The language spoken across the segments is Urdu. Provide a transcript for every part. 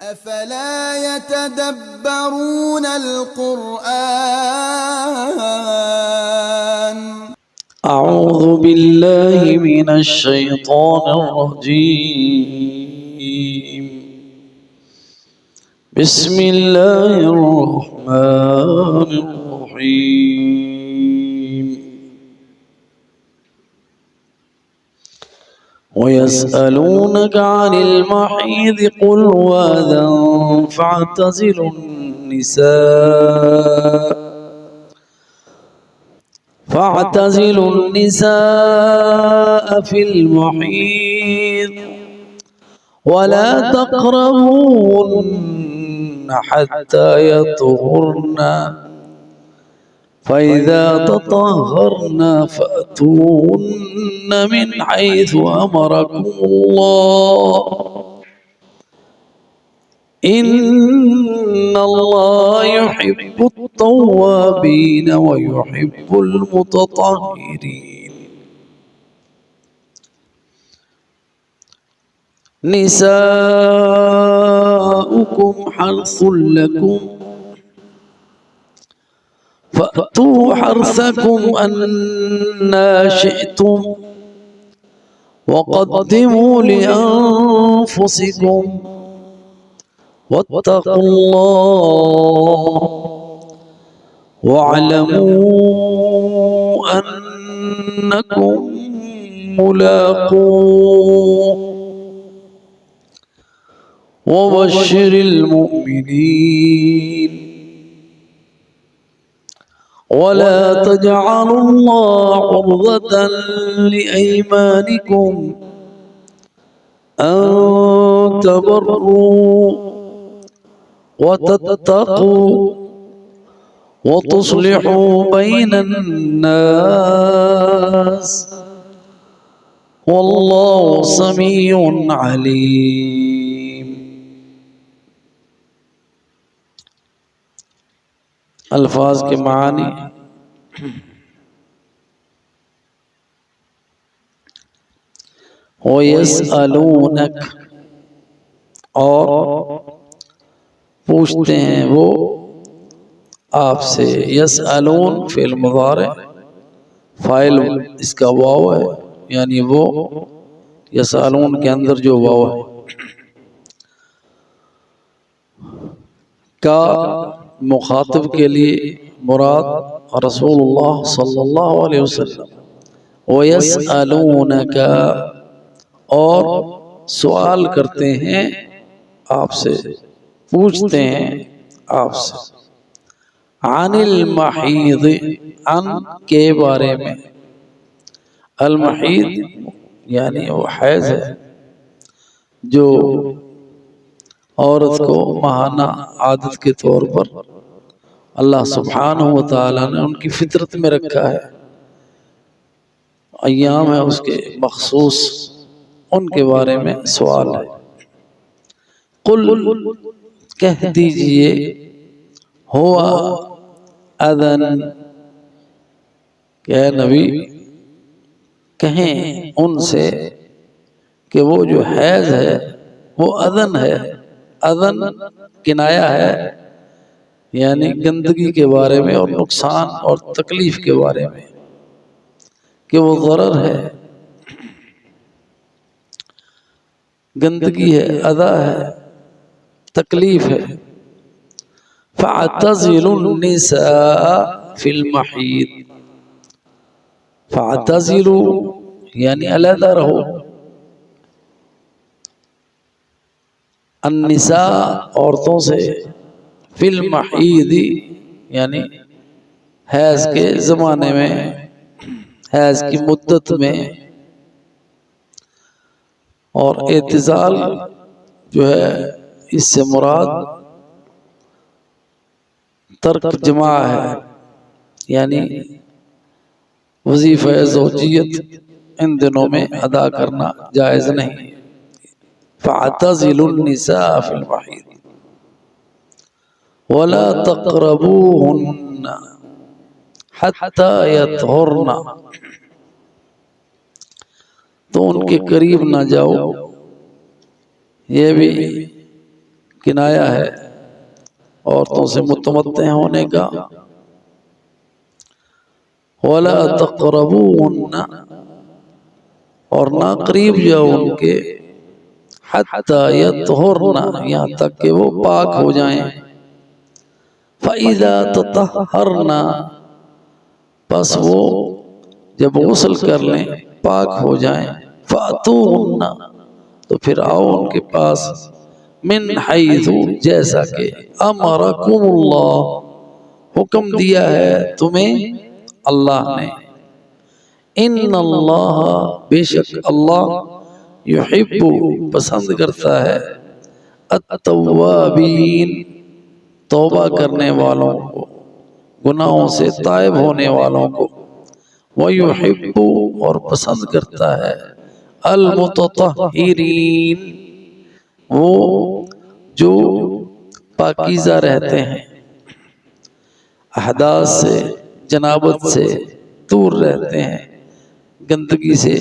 أفلا يتدبرون القرآن أعوذ بالله من الشيطان الرجيم بسم الله الرحمن الرحيم ويسألونك عن المحيض قل هو أذى فاعتزلوا النساء في المحيض ولا تقربوهن حتى يطهرن فإذا تطهرن فأتوهن من حيث أمركم الله إن الله يحب التوابين ويحب المتطهرين نساؤكم حرث لكم فأتوا حرثكم أنى شئتم وقدموا لأنفسكم واتقوا الله واعلموا أنكم ملاقوه وبشر المؤمنين ولا تجعلوا الله عرضة لأيمانكم أن تبروا وتتقوا وتصلحوا بين الناس والله سميع عليم. الفاظ کے معنی وَيَسْأَلُونَكَ اور پوچھتے ہیں وہ آپ سے. یسألون فعل مضارع فاعل اس کا واو ہے یعنی وہ یسألون کے اندر جو واو ہے کا مخاطب کے لیے مراد رسول اللہ صلی اللہ علیہ وسلم. وَيَسْأَلُونَكَ اور سوال کرتے ہیں آپ سے پوچھتے ہیں آپ سے عن المحیض عن کے بارے میں. المحیض یعنی وہ حیض ہے جو عورت کو ماہانہ عادت کے طور پر اللہ سبحانہ و تعالی نے ان کی فطرت میں رکھا ہے. ایام ہے اس کے مخصوص ان کے بارے میں سوال ہے. قل کہہ دیجئے ہوا اذن کہ نبی کہیں ان سے کہ وہ جو حیض ہے وہ اذن ہے. اذن کنایا ہے یعنی گندگی کے بارے میں اور نقصان اور تکلیف کے بارے میں کہ وہ ضرر ہے گندگی ہے اذى ہے تکلیف ہے. فاعتزلوا النساء في المحيض فاعتزلوا یعنی علیحدہ رہو النساء عورتوں سے فی المحیض یعنی حیض کے زمانے میں حیض کی مدت میں. اور اعتزال جو ہے اس سے مراد ترک جماع ہے یعنی وظیفہ زوجیت ان دنوں میں ادا کرنا جائز نہیں. فاعتزلوا النساء في المحيض ولا تقربوهن حتى يطهرن تو ان کے قریب نہ جاؤ یہ بھی کنایا ہے عورتوں سے متمتع ہونے کا. وَلَا تَقْرَبُوهُنَّ اور نہ قریب جاؤ ان کے حَتَّى يَطْهُرْنَ یہاں تک کہ وہ پاک ہو جائیں. فَإِذَا تَطَهَّرْنَ پس وہ جب غسل کر لیں پاک ہو جائیں. فَأْتُوهُنَّ تو پھر آؤ ان کے پاس من حیث جیسا کہ امرکم اللہ حکم دیا ہے تمہیں اللہ نے. ان اللہ بے شک اللہ یحب پسند کرتا ہے التوابین توبہ کرنے والوں کو گناہوں سے تائب ہونے والوں کو. ویحب اور پسند کرتا ہے المتطہرین وہ جو پاکیزہ رہتے ہیں احداث سے جنابت سے دور رہتے ہیں گندگی سے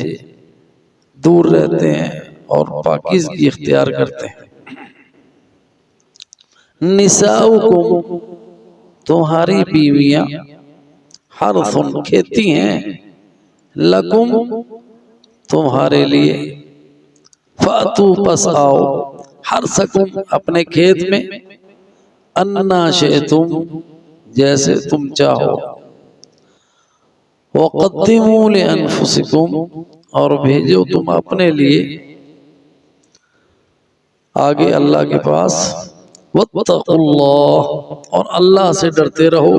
دور رہتے ہیں اور پاکیزگی اختیار کرتے ہیں. نساؤکم تمہاری بیویاں حرث کھیتی ہیں لکم تمہارے لیے فاتو پس آؤ حرثکم اپنے کھیت میں انا شئتم جیسے تم چاہو. وقدموا لانفسکم اور بھیجو تم اپنے لیے آگے اللہ کے پاس. واتقوا اللہ اور اللہ سے ڈرتے رہو.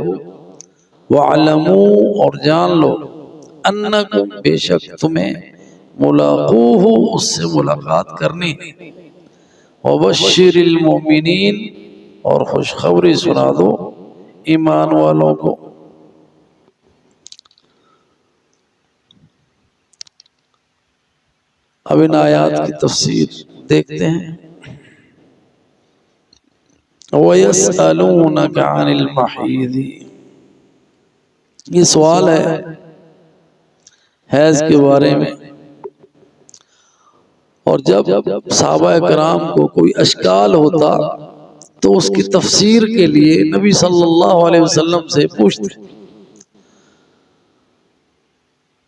وَاعْلَمُوا اور جان لو انکم بے شک تمہیں ملاقوہ اس سے ملاقات کرنی. وَبَشِّرِ الْمُؤْمِنِينَ اور خوشخبری سنا دو ایمان والوں کو. اب ان آیات کی تفسیر دیکھتے ہیں. وَيَسْأَلُونَكَ عَنِ الْمَحِيضِ یہ سوال ہے حیض کے بارے میں. اور جب صحابہ کرام کو کوئی اشکال ہوتا تو اس کی تفسیر کے لیے نبی صلی اللہ علیہ وسلم سے پوچھتے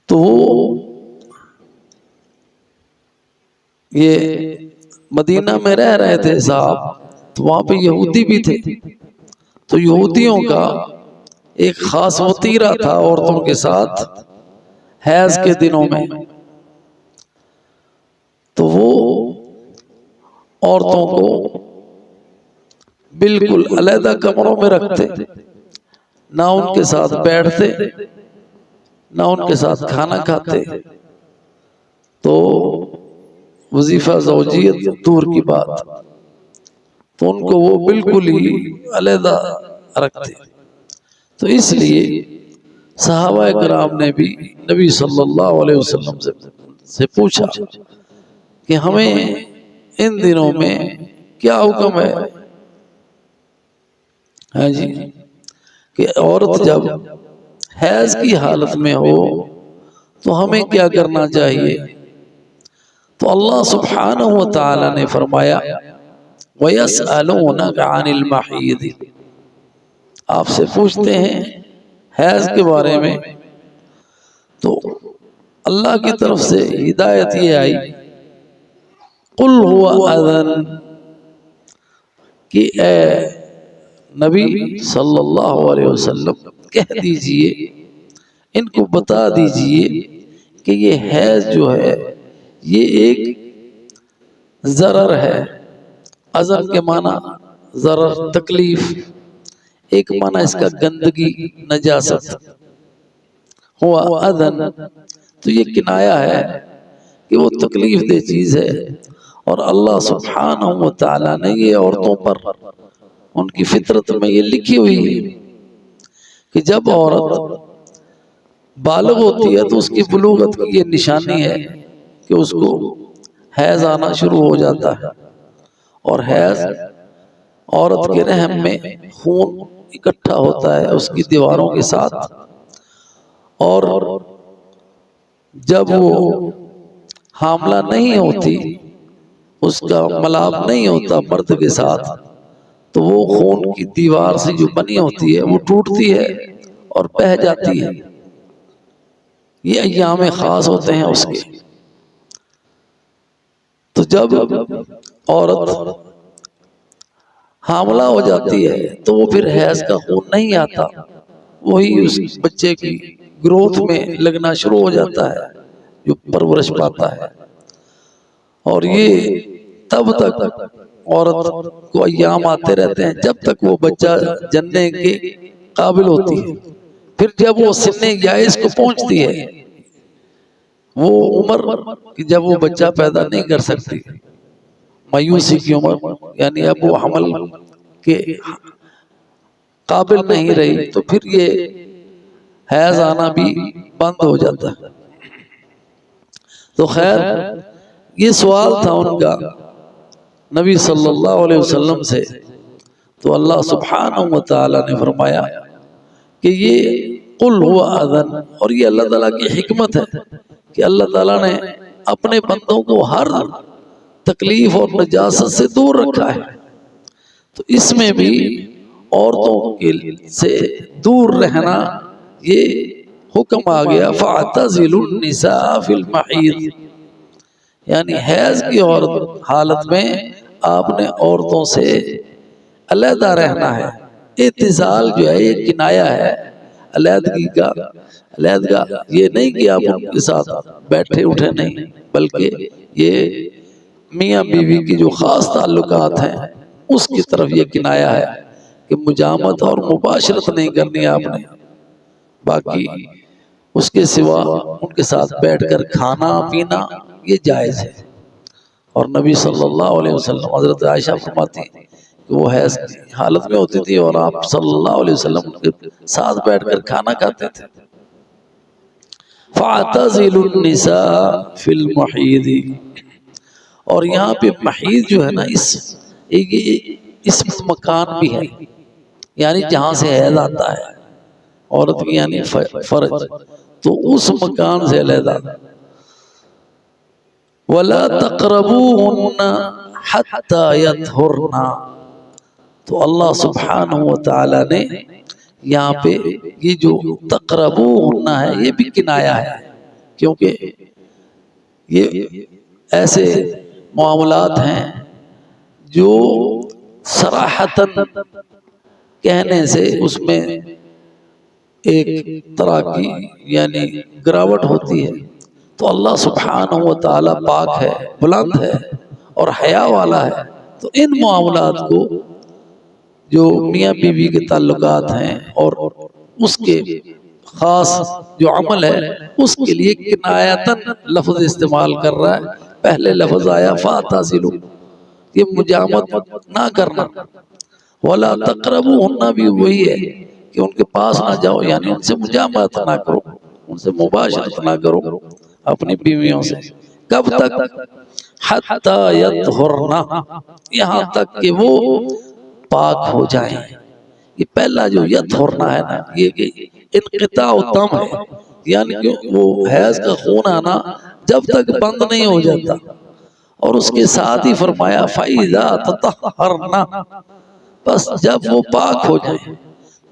تو یہ مدینہ میں رہ رہے تھے صاحب تو وہاں پہ یہودی بھی تھے تو یہودیوں کا ایک خاص وطیرہ تھا عورتوں کے ساتھ حیض کے دنوں میں. تو وہ عورتوں کو بالکل علیحدہ کمروں میں رکھتے نہ ان کے ساتھ بیٹھتے نہ ان کے ساتھ کھانا کھاتے. تو وظیفہ زوجیت دور کی بات تو ان کو وہ بالکل ہی علیحدہ رکھتے. تو اس لیے صحابہ کرام نے بھی نبی صلی اللہ علیہ وسلم سے پوچھا کہ ہمیں ان دنوں میں کیا حکم ہے. ہاں جی کہ عورت جب حیض کی حالت میں ہو تو ہمیں کیا کرنا چاہیے. تو اللہ سبحانہ وتعالی نے فرمایا وَيَسْأَلُونَكَ عَنِ الْمَحِيضِ آپ سے پوچھتے ہیں حیض کے بارے میں. تو اللہ کی طرف سے ہدایت یہ آئی قُلْ هُوَ أَذَنٌ کہ اے نبی صلی اللہ علیہ وسلم کہہ دیجئے ان کو بتا دیجئے کہ یہ حیض جو ہے یہ ایک ضرر ہے. اذن کے معنی ضرر تکلیف ایک معنی اس کا گندگی نجاست ہوا اذن تو یہ کنایا ہے کہ وہ تکلیف دہ چیز ہے. اور اللہ سبحانہ وتعالی نے یہ عورتوں پر ان کی فطرت میں یہ لکھی ہوئی ہے کہ جب عورت بالغ ہوتی ہے تو اس کی بلوغت کی یہ نشانی ہے کہ اس کو حیض آنا شروع ہو جاتا ہے. اور حیض عورت کے رحم میں خون اکٹھا ہوتا ہے اس کی دیواروں کے ساتھ. اور جب وہ حاملہ نہیں ہوتی اس کا ملاپ نہیں ہوتا مرد کے ساتھ تو وہ خون کی دیوار سے جو بنی ہوتی ہے وہ ٹوٹتی ہے اور بہہ جاتی ہے. یہ ایام خاص ہوتے ہیں اس کے. تو جب عورت حاملہ ہو جاتی ہے تو وہ پھر حیض کا خون نہیں آتا، وہی اس بچے کی گروتھ میں لگنا شروع ہو جاتا ہے جو پرورش پاتا ہے. اور یہ تب تک عورت کو ایام آتے رہتے ہیں جب تک وہ بچہ جننے کے قابل ہوتی ہے. پھر جب وہ سن جائز کو پہنچتی ہے، وہ عمر کہ جب وہ بچہ پیدا نہیں کر سکتی، مایوسی کی عمر، یعنی اب وہ حمل کے قابل نہیں رہی، تو پھر یہ حیض آنا بھی بند ہو جاتا ہے. تو خیر یہ سوال تھا ان کا نبی صلی اللہ علیہ وسلم سے. تو اللہ سبحانہ و تعالی نے فرمایا کہ یہ قل ہوا اذن، اور یہ اللہ تعالیٰ کی حکمت ہے کہ اللہ تعالیٰ نے اپنے بندوں کو ہر تکلیف اور نجاست سے دور رکھا ہے. تو اس میں بھی عورتوں کے سے دور رہنا یہ حکم آ گیا. فَاعْتَزِلُوا النِّسَاءَ فِي الْمَحِيضِ، یعنی حیض کی عورت حالت میں آپ نے عورتوں سے علیحدہ رہنا ہے. اعتزال جو ہے یہ کنایا ہے علیحدگی کا. علیحدگی یہ نہیں کہ آپ ان کے ساتھ بیٹھے اٹھے نہیں، بلکہ یہ میاں بیوی کی جو خاص تعلقات ہیں اس کی طرف یہ کنایا ہے کہ مجامت اور مباشرت نہیں کرنی آپ نے. باقی اس کے سوا ان کے ساتھ بیٹھ کر کھانا پینا یہ جائز ہے. اور نبی صلی اللہ علیہ وسلم، حضرت عائشہ فرماتی ہیں کہ وہ حیض کی حالت میں ہوتی تھی اور آپ صلی اللہ علیہ وسلم کے ساتھ بیٹھ کر کھانا کھاتے تھے. فَاعْتَزِلُوا النِّسَاءَ فِي الْمَحِيضِ، اور یہاں پہ محیض جو ہے نا اس مکان بھی ہے، یعنی جہاں سے حیض آتا ہے عورت کی، یعنی فرج، تو اس مکان سے علیحدہ. وَلَا تَقْرَبُوهُنَّ حَتَّى يَطْهُرْنَ، تو اللہ سبحانہ وتعالی نے یہاں پہ یہ جو تقربوهن ہے یہ بھی کنایا ہے، کیونکہ یہ ایسے معاملات ہیں جو صراحتاً کہنے سے اس میں ایک طرح کی یعنی گراوٹ ہوتی ہے. تو اللہ سبحانہ وتعالی پاک ہے، بلند ہے اور حیا والا ہے. تو ان معاملات کو جو میاں بیوی کے تعلقات ہیں اور اس کے خاص جو عمل ہے اس کے لیے کنایتاً لفظ استعمال کر رہا ہے. پہلے لفظ آیا فَاعْتَزِلُوا، یہ مجامت نہ کرنا. وَلَا تَقْرَبُوهُنَّ بھی وہی ہے کہ ان کے پاس نہ جاؤ، یعنی ان سے مجامت نہ کرو، ان سے مباشرت نہ کرو اپنی بیویوں سے. کب تک؟ حَتَّى يَطْهُرْنَ، یہاں تک کہ وہ پاک ہو جائیں. یہ پہلا جو یطہرنا ہے نا یہ کہ انقطاع الدم ہے، یعنی کہ وہ حیض کا خون آنا جب تک بند نہیں ہو جاتا. اور اس کے ساتھ ہی فرمایا فَإِذَا تَطَهَّرْنَ، بس جب وہ پاک ہو جائیں.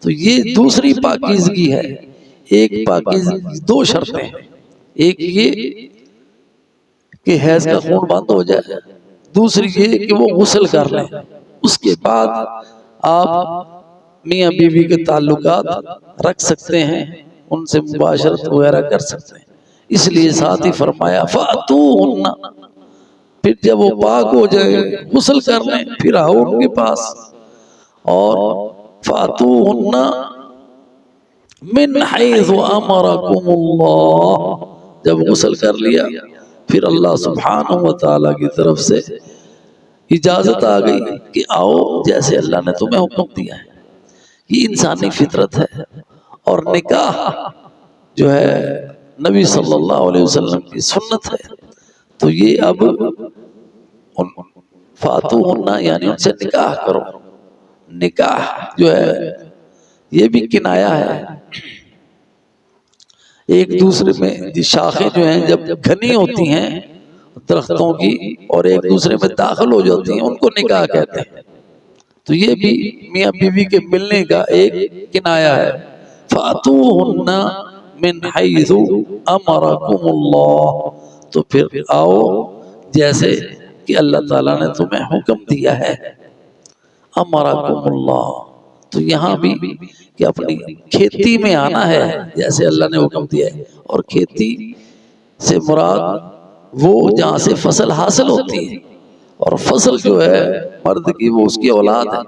تو یہ دوسری پاکیزگی ہے. ایک پاکیزگی دو شرطیں ہیں، ایک یہ کہ حیض کا خون بند ہو جائے، دوسری یہ کہ وہ غسل کر لیں. اس کے بعد آپ میاں بیوی کے تعلقات رکھ سکتے ہیں، ان سے مباشرت وغیرہ کر سکتے ہیں. اس لیے ساتھ ہی فرمایا فَأْتُوهُنَّ، پھر جب وہ پاک ہو جائے غسل کر لیں پھر آؤ ان کے پاس. اور فَأْتُوهُنَّ مِنْ حَيْثُ أَمَرَكُمُ اللَّهُ، جب غسل کر لیا پھر اللہ سبحانہ وتعالی کی طرف سے اجازت آ گئی کہ آؤ جیسے اللہ نے تمہیں حکم دیا ہے. یہ انسانی فطرت ہے. اور نکاح جو ہے نبی صلی اللہ علیہ وسلم کی سنت ہے. تو یہ اب فاتوہن یعنی ان سے نکاح کرو. نکاح جو ہے یہ بھی کنایا ہے. ایک دوسرے میں شاخیں جو ہیں جب گھنی ہوتی ہیں درختوں کی اور ایک دوسرے میں داخل ہو جاتی ہیں، ان کو نکاح کہتے ہیں۔ تو یہ بھی میاں بیوی کے ملنے کا ایک کنایا ہے۔ فَأْتُوهُنَّ مِنْ حَيْثُ أَمَرَكُمُ اللَّهُ، تو پھر آؤ جیسے کہ اللہ تعالیٰ نے تمہیں حکم دیا ہے۔ امرکم اللہ، تو یہاں بھی کہ اپنی کھیتی میں آنا ہے جیسے اللہ نے حکم دیا ہے، اور کھیتی سے مراد وہ جہاں سے فصل حاصل ہوتی ہے، اور فصل جو ہے مرد کی وہ اس کی اولاد ہے۔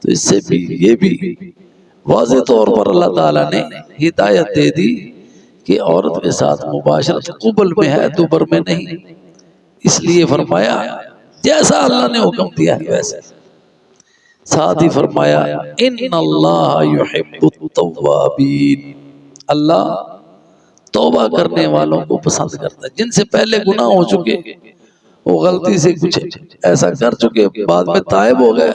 تو اس سے بھی یہ بھی واضح طور پر اللہ تعالیٰ نے ہدایت دے دی کہ عورت کے ساتھ مباشرت قبل میں ہے، دبر میں نہیں۔ اس لیے فرمایا جیسا اللہ نے حکم دیا ہے ویسے۔ ساتھ ہی فرمایا ان اللہ یحب التوابین، اللہ توبہ کرنے والوں کو پسند کرتا ہے۔ جن سے پہلے گناہ ہو چکے، وہ غلطی سے کچھ ایسا کر چکے، بعد میں تائب ہو گئے،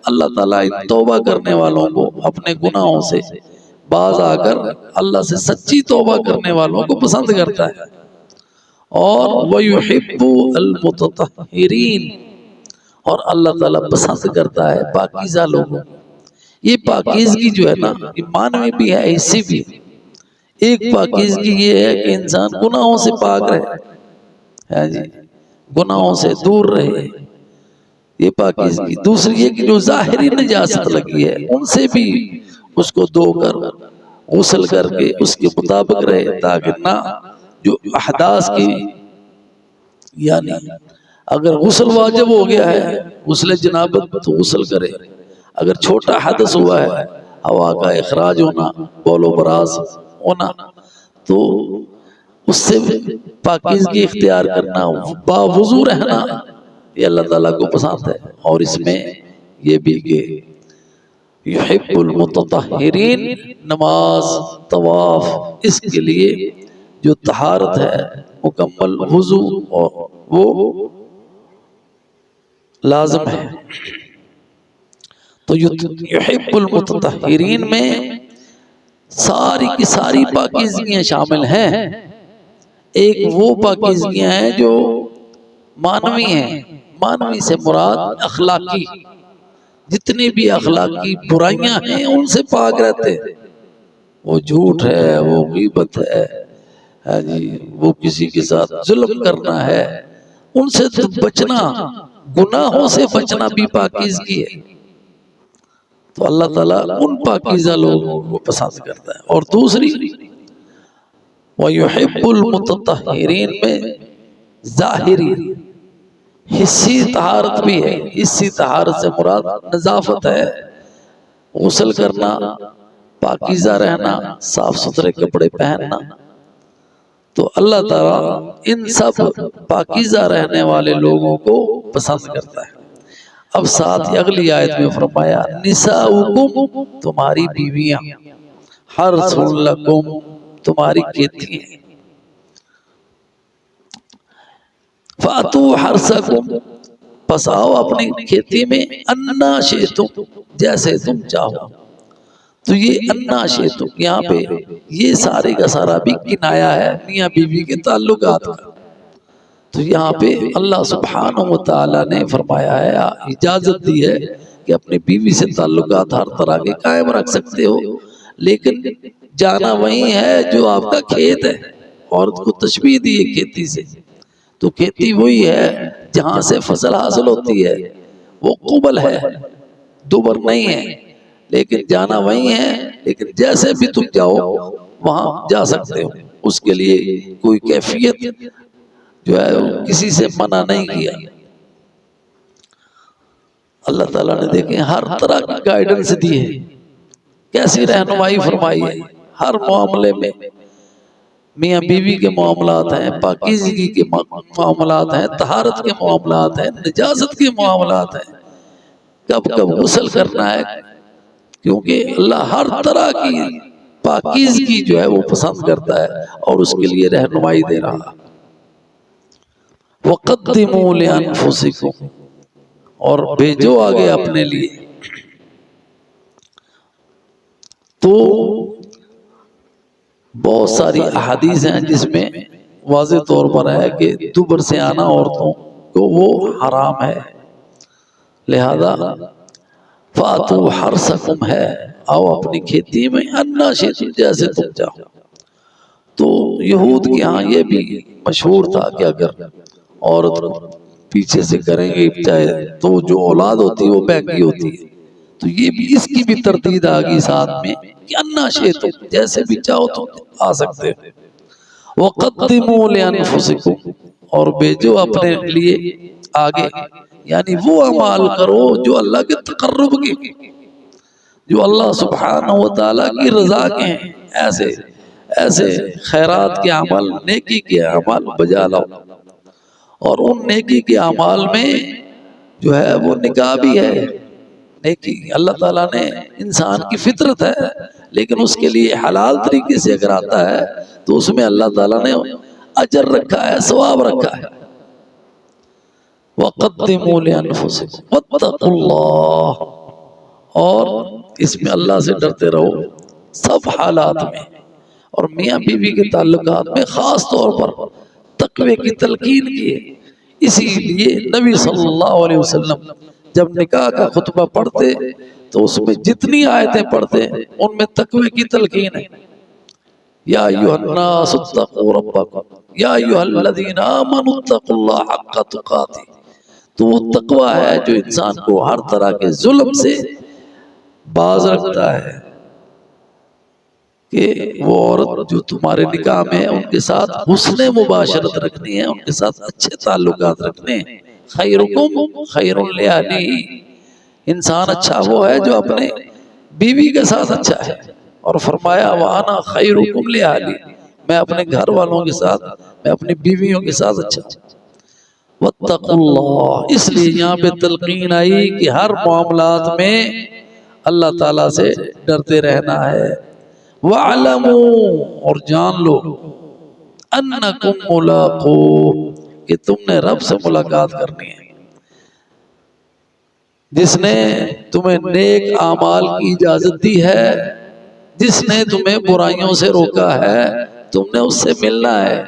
اللہ تعالیٰ توبہ کرنے والوں کو اپنے گناہوں سے باز آ کر اللہ سے سچی توبہ کرنے والوں کو پسند کرتا ہے۔ اور وَيُحِبُّ الْمُتَطَهِّرِينَ، اور اللہ تعالیٰ پسند کرتا ہے پاکیزہ لوگوں۔ یہ پاکیزگی جو ہے نا، یہ معنوی بھی ہے، حصی بھی ہے۔ ایک پاکیزگی یہ ہے کہ انسان گناہوں سے پاک رہے، جی گناہوں سے دور رہے، یہ پاکیزگی۔ دوسری یہ کہ جو ظاہری نجاست لگی ہے ان سے بھی اس کو دھو کر غسل کر کے اس کے مطابق رہے، تاکہ نہ جو احداث کی، یعنی اگر غسل واجب ہو گیا ہے غسل جنابت تو غسل کرے، اگر چھوٹا حدث ہوا ہے ہوا کا اخراج ہونا، بول و براز ہونا، تو اس سے پاکیزگی اختیار کرنا، باوضو رہنا، یہ اللہ تعالیٰ کو پسند ہے۔ اور اس میں یہ بھی کہ یحب المتطہرین، نماز طواف، اس کے لیے جو طہارت ہے مکمل وضو وہ لازم ہے۔ تو یحب المتطہرین میں ساری کی ساری پاکیزگیاں شامل ہیں۔ ایک وہ پاکیزگیاں ہیں جو معنوی ہیں، معنوی سے مراد اخلاقی، جتنی بھی اخلاقی برائیاں ہیں ان سے پاک رہتے ہیں۔ وہ جھوٹ ہے، وہ غیبت ہے، جی وہ کسی کے ساتھ ظلم کرنا ہے، ان سے تو بچنا، گناہوں سے بچنا بھی پاکیزگی ہے۔ تو اللہ تعالیٰ ان پاکیزہ لوگوں کو پسند کرتا ہے۔ اور دوسری وَيُحِبُّ الْمُتَطَّهِرِينَ میں ظاہری حصی طہارت بھی ہے۔ حصی طہارت سے مراد نظافت ہے، غسل کرنا، پاکیزہ رہنا، صاف ستھرے کپڑے پہننا۔ تو اللہ تعالیٰ ان سب پاکیزہ رہنے والے لوگوں کو پسند کرتا ہے۔ اب ساتھ ہی اگلی آیت میں فرمایا نساؤکم، تمہاری بیویاں، حرث لکم، تمہاری کھیتی ہیں، فاتو حرثکم، پس آؤ اپنی کھیتی میں، انا شئتم، جیسے تم چاہو۔ تو یہ انا شئتم یہاں پہ یہ سارے کا سارا بھی کنایا ہے میاں بیوی کے تعلقات کا۔ تو یہاں پہ اللہ سبحانہ وتعالی نے فرمایا ہے، اجازت دی ہے کہ اپنی بیوی سے تعلقات ہر طرح کے قائم رکھ سکتے ہو، لیکن جانا وہی ہے جو آپ کا کھیت ہے۔ عورت کو تشبیہ دی ہے کھیتی سے، تو کھیتی وہی ہے جہاں سے فصل حاصل ہوتی ہے، وہ قبل ہے، دبر نہیں ہے، لیکن جانا وہی ہے۔ لیکن جیسے بھی تم جاؤ وہاں جا سکتے ہو، اس کے لیے کوئی کیفیت جو ہے کسی سے منع نہیں کیا۔ اللہ تعالیٰ نے دیکھیں ہر طرح کی گائیڈنس دی ہے، کیسی رہنمائی فرمائی ہے ہر معاملے میں۔ میاں بیوی کے معاملات ہیں، پاکیزگی کے معاملات ہیں، طہارت کے معاملات ہیں، نجاست کے معاملات ہیں، کب کب غسل کرنا ہے، کیونکہ اللہ ہر طرح کی پاکیزگی جو ہے وہ پسند کرتا ہے اور اس کے لیے رہنمائی دے رہا۔ وَقَدِّمُوا لِأَنفُسِكُمْ، اور بھیجو آگے اپنے لیے۔ تو بہت ساری احادیث ہیں جس میں واضح طور پر ہے کہ دوبر سے آنا عورتوں کو وہ حرام ہے، لہذا فاتو حرثکم ہے، آؤ اپنی کھیتی میں انا شئتم، جیسے تم چاہو۔ تو یہود کے ہاں یہ بھی مشہور تھا کہ اگر عورت پیچھے سے کریں گے چاہے تو جو اولاد ہوتی ہے وہ بہنگی ہوتی ہے، تو یہ بھی اس کی بھی تردید آ گئی ساتھ میں کہ انا شئتم، جیسے بھی چاہو تم آ سکتے ہو۔ وَقَدِّمُوا لِأَنفُسِكُمْ، اور بھیجو اپنے لیے آگے، یعنی وہ اعمال کرو جو اللہ کے تقرب کے، جو اللہ سبحانہ وتعالی کی رضا کے ہیں، ایسے خیرات کے عمل، نیکی کے عمل بجا لاؤ۔ اور ان نیکی کے اعمال میں جو ہے وہ نکاح بھی ہے۔ نیکی اللہ تعالیٰ نے انسان کی فطرت ہے، لیکن اس کے لیے حلال طریقے سے اگر آتا ہے تو اس میں اللہ تعالیٰ نے اجر رکھا ہے، ثواب رکھا ہے۔ وَقَدِّمُوا لِأَنفُسِكُمْ وَاتَّقُوا اللَّهَ، اور اس میں اللہ سے ڈرتے رہو سب حالات میں، اور میاں بیوی کے تعلقات میں خاص طور پر تقوی کی تلقین کی ہے۔ اسی لیے نبی صلی اللہ علیہ وسلم جب نکاح کا خطبہ پڑھتے تو اس میں جتنی آیتیں پڑھتے ان میں تقوی کی تلقین ہے۔ یا ایھا الناس اتقوا ربکم یا ایھا الذین آمنوا اتقوا اللہ حق تقاتہ، تو وہ تقوی ہے جو انسان کو ہر طرح کے ظلم سے باز رکھتا ہے، کہ وہ عورت جو تمہارے نکاح میں ہے ان کے ساتھ حسن مباشرت رکھنی ہے، ان کے ساتھ اچھے تعلقات رکھنے ہیں۔ خیرکم خیر لأہلہ، انسان اچھا وہ ہے جو اپنے بیوی کے ساتھ اچھا ہے، اور فرمایا وَأَنَا خَيْرُكُمْ لِأَهْلِي، میں اپنے گھر والوں کے ساتھ، میں اپنی بیویوں کے ساتھ اچھا ہوں۔ وَاتَّقُوا اللَّهَ، اس لیے یہاں پہ تلقین آئی کہ ہر معاملات میں اللہ تعالیٰ سے ڈرتے رہنا ہے۔ وَاعْلَمُوا، اور جان لو، أَنَّكُمْ مُلَاقُوهُ، کہ تم نے رب سے ملاقات کرنی ہے۔ جس نے تمہیں نیک اعمال کی اجازت دی ہے، جس نے تمہیں برائیوں سے روکا ہے، تم نے اس سے ملنا ہے۔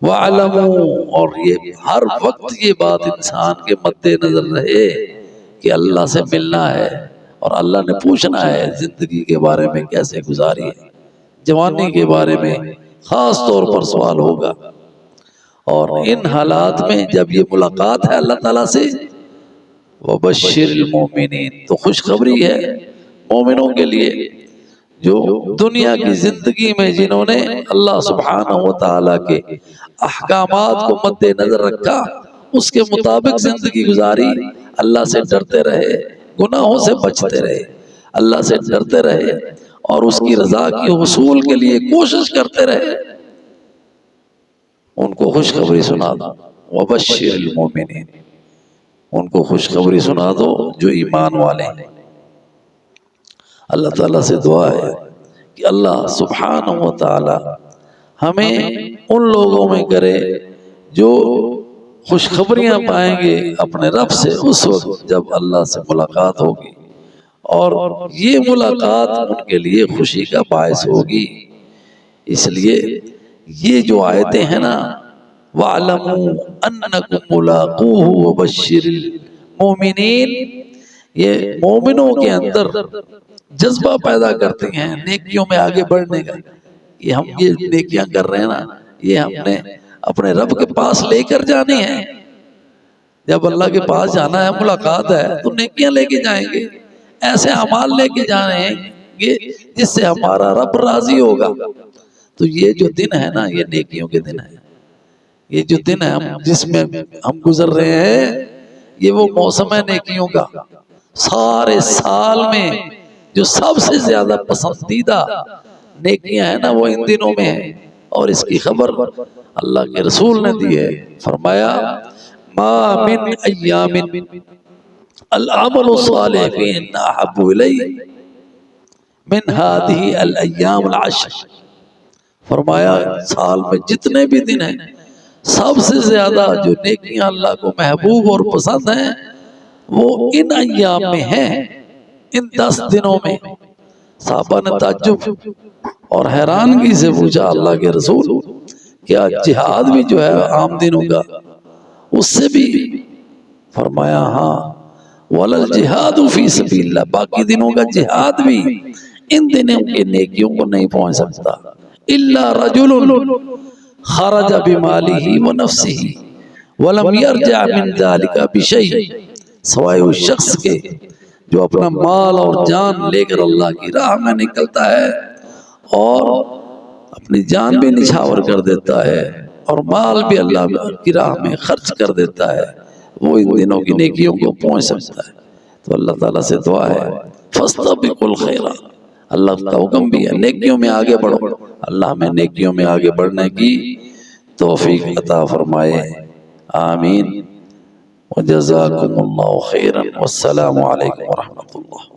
وَاعْلَمُوا، اور یہ ہر وقت یہ بات انسان کے مد نظر رہے کہ اللہ سے ملنا ہے، اور اللہ نے پوچھنا ہے زندگی کے بارے میں کیسے گزاری ہے، جوانی کے بارے میں خاص طور پر سوال ہوگا۔ اور ان حالات میں جب یہ ملاقات ہے اللہ تعالیٰ سے، وَبَشِّرِ الْمُؤْمِنِينَ، تو خوشخبری ہے مومنوں کے لیے جو دنیا کی زندگی میں جنہوں نے اللہ سبحانہ وتعالی کے احکامات کو مد نظر رکھا، اس کے مطابق زندگی گزاری، اللہ سے ڈرتے رہے، گناہوں سے بچتے رہے، اللہ سے ڈرتے رہے، اور اس کی رضا کی حصول کے لیے کوشش کرتے رہے، ان کو خوشخبری سنا دو۔ وَبَشِّرِ الْمُؤْمِنِينَ، ان کو خوشخبری سنا دو جو ایمان والے ہیں۔ اللہ تعالیٰ سے دعا ہے کہ اللہ سبحانہ وتعالی ہمیں ان لوگوں میں کرے جو خوشخبریاں پائیں گے اپنے رب سے اس وقت جب اللہ سے ملاقات ہوگی، اور یہ ملاقات ان کے لیے خوشی کا باعث ہوگی۔ اس لیے یہ جو آیتیں ہیں نا، وَاعْلَمُوا أَنَّكُمْ مُلَاقُوهُ وَبَشِّرِ الْمُؤْمِنِينَ، یہ مومنوں کے اندر جذبہ پیدا کرتی ہیں نیکیوں میں آگے بڑھنے کا، کہ ہم یہ نیکیاں کر رہے ہیں نا، یہ ہم نے اپنے رب کے پاس لے کر جانی ہے۔ جب اللہ کے پاس جانا ہے، ملاقات ہے، تو نیکیاں لے کے جائیں گے، ایسے اعمال لے کے جانے گے جس سے ہمارا رب راضی ہوگا۔ تو یہ جو دن ہے نا، یہ نیکیوں کے دن ہے۔ یہ جو دن ہے جس میں ہم گزر رہے ہیں، یہ وہ موسم ہے نیکیوں کا۔ سارے سال میں جو سب سے زیادہ پسندیدہ نیکیاں ہیں نا، وہ ان دنوں میں ہیں، اور اس کی خبر اللہ کے رسول نے دی ہے۔ فرمایا ما من ایام العمل الصالح فیہن احب الی من هذه الایام العشر، فرمایا سال میں جتنے بھی دن ہیں، سب سے زیادہ جو نیکیاں اللہ کو محبوب اور پسند ہیں وہ ان ایام میں ہیں، ان 10 دنوں میں۔ صحابہ نے تعجب اور حیرانگی سے پوچھا اللہ کے رسول کیا جہاد بھی جو ہے عام دنوں کا اس سے بھی؟ فرمایا ہاں، وَلَلْجِهَادُ فِي سَبِيلِ اللَّهِ، باقی دنوں کا جہاد بھی ان دنوں کے نیکیوں کو نہیں پہنچ سکتا۔ إِلَّا رَجُلٌ خَرَجَ بِمَالِهِ وَنَفْسِهِ وَلَمْ يَرْجَعْ مِنْ ذَلِكَ بِشَيْءٍ، سوائے اس شخص کے جو اپنا مال اور جان لے کر اللہ کی راہ میں نکلتا ہے اور اپنی جان بھی نچھاور کر دیتا ہے اور مال بھی اللہ کی راہ میں خرچ کر دیتا ہے، وہ ان دنوں کی نیکیوں کو پہنچ سکتا ہے۔ تو اللہ تعالیٰ سے دعا ہے فَاسْتَبِقُوا الْخَيْرَاتِ، اللہ کا حکم بھی ہے نیکیوں میں آگے بڑھو، اللہ میں نیکیوں میں آگے بڑھنے کی توفیق عطا فرمائے، آمین۔ وجزاکم اللہ خیرا، والسلام علیکم ورحمۃ اللہ۔